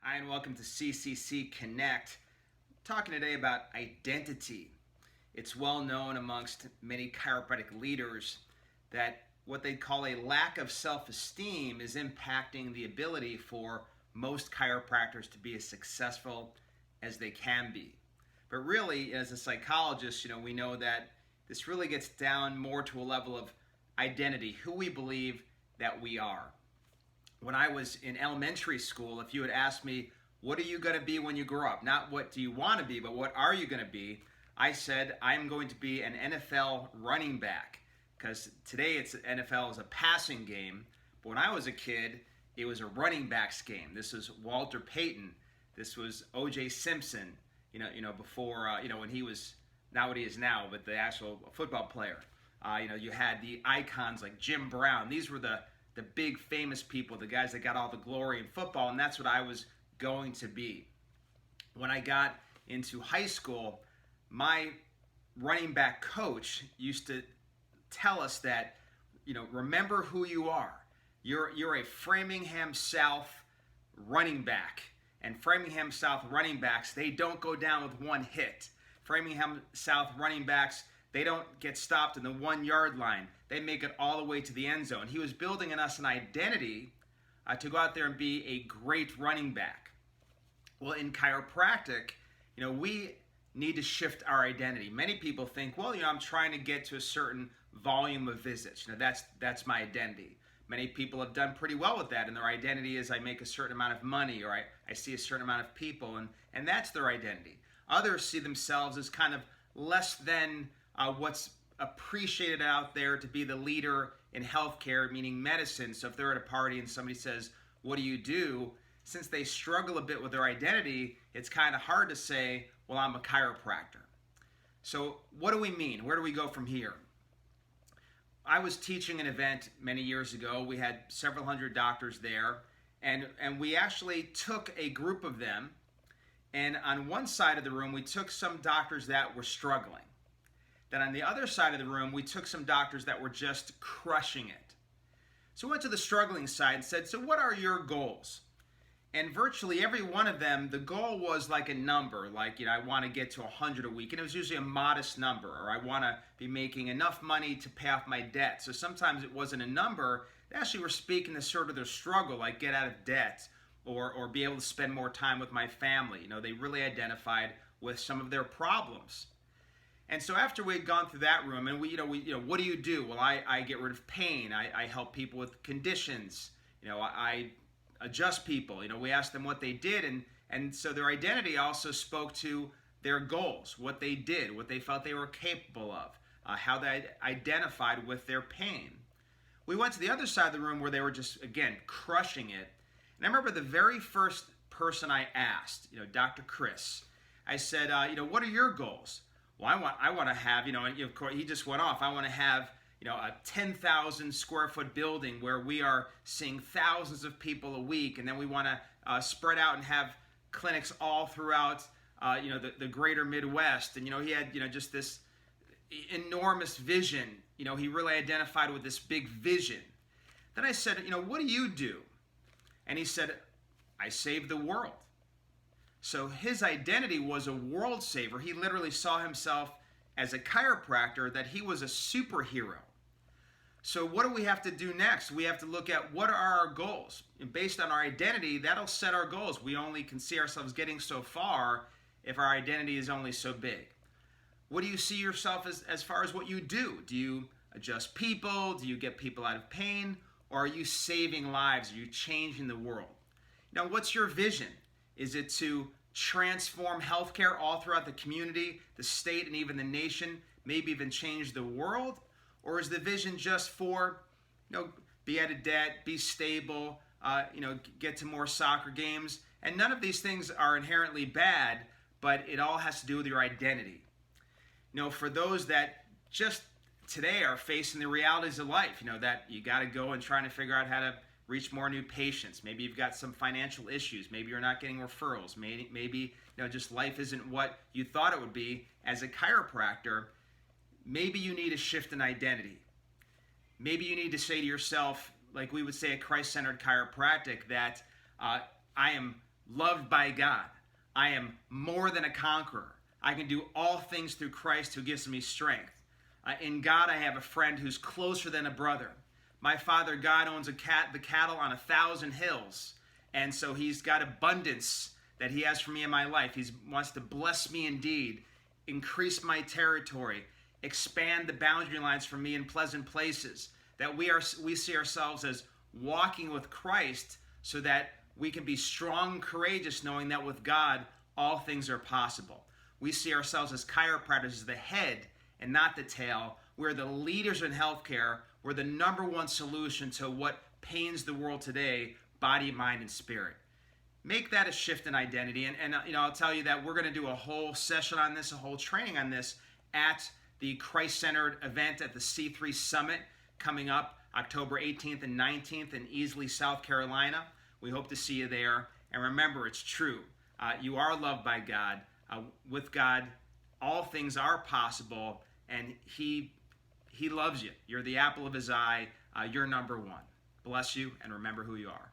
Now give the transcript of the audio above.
Hi, and welcome to CCC Connect. Talking today about identity. It's well known amongst many chiropractic leaders that what they call a lack of self-esteem is impacting the ability for most chiropractors to be as successful as they can be. But really, as a psychologist, we know that this really gets down more to a level of identity, who we believe that we are. When I was in elementary school, if you had asked me, what are you going to be when you grow up? Not what do you want to be, but what are you going to be? I said, I'm going to be an NFL running back. Because today NFL is a passing game. But when I was a kid, it was a running backs game. This was Walter Payton. This was O.J. Simpson, before, when he was, not what he is now, but the actual football player. You had the icons like Jim Brown. These were the big famous people, the guys that got all the glory in football, and that's what I was going to be. When I got into high school, my running back coach used to tell us that, remember who you are. You're a Framingham South running back, and Framingham South running backs, they don't go down with one hit. Framingham South running backs, they don't get stopped in the 1 yard line. They make it all the way to the end zone. He was building in us an identity to go out there and be a great running back. Well, in chiropractic, we need to shift our identity. Many people think, well, I'm trying to get to a certain volume of visits. That's my identity. Many people have done pretty well with that, and their identity is I make a certain amount of money, or I see a certain amount of people, and that's their identity. Others see themselves as kind of less than what's appreciated out there to be the leader in healthcare, meaning medicine. So if they're at a party and somebody says, what do? Since they struggle a bit with their identity, it's kind of hard to say, well, I'm a chiropractor. So what do we mean? Where do we go from here? I was teaching an event many years ago. We had several hundred doctors there, and we actually took a group of them, and on one side of the room, we took some doctors that were struggling. Then on the other side of the room, we took some doctors that were just crushing it. So we went to the struggling side and said, so what are your goals? And virtually every one of them, the goal was like a number, like, I want to get to 100 a week. And it was usually a modest number, or I want to be making enough money to pay off my debt. So sometimes it wasn't a number. They actually were speaking to sort of their struggle, like get out of debt or be able to spend more time with my family. They really identified with some of their problems. And so after we had gone through that room, and we what do you do? Well, I get rid of pain. I help people with conditions. I adjust people. We asked them what they did, and so their identity also spoke to their goals, what they did, what they felt they were capable of, how they identified with their pain. We went to the other side of the room where they were just, again, crushing it. And I remember the very first person I asked, Dr. Chris, I said, what are your goals? Well, I want to have, and of course he just went off. I want to have, a 10,000 square foot building where we are seeing thousands of people a week, and then we want to spread out and have clinics all throughout, the greater Midwest. And he had, just this enormous vision. He really identified with this big vision. Then I said, what do you do? And he said, I save the world. So his identity was a world saver. He literally saw himself as a chiropractor, that he was a superhero. So what do we have to do next? We have to look at what are our goals. And based on our identity, that'll set our goals. We only can see ourselves getting so far if our identity is only so big. What do you see yourself as far as what you do? Do you adjust people? Do you get people out of pain? Or are you saving lives? Are you changing the world? Now, what's your vision? Is it to transform healthcare all throughout the community, the state, and even the nation, maybe even change the world? Or is the vision just for, be out of debt, be stable, get to more soccer games? And none of these things are inherently bad, but it all has to do with your identity. For those that just today are facing the realities of life, that you got to go and trying to figure out how to reach more new patients. Maybe you've got some financial issues. Maybe you're not getting referrals. Maybe just life isn't what you thought it would be. As a chiropractor, maybe you need a shift in identity. Maybe you need to say to yourself, like we would say at Christ-Centered Chiropractic, that I am loved by God. I am more than a conqueror. I can do all things through Christ who gives me strength. In God, I have a friend who's closer than a brother. My Father God owns the cattle on 1,000 hills, and so he's got abundance that he has for me in my life. He wants to bless me indeed, increase my territory, expand the boundary lines for me in pleasant places, that we see ourselves as walking with Christ so that we can be strong and courageous, knowing that with God, all things are possible. We see ourselves as chiropractors, as the head and not the tail. We're the leaders in healthcare. We're the number one solution to what pains the world today, body, mind, and spirit. Make that a shift in identity. And I'll tell you that we're going to do a whole session on this, a whole training on this at the Christ-centered event at the C3 Summit coming up October 18th and 19th in Easley, South Carolina. We hope to see you there. And remember, it's true. You are loved by God. With God, all things are possible, and He loves you. You're the apple of His eye. You're number one. Bless you, and remember who you are.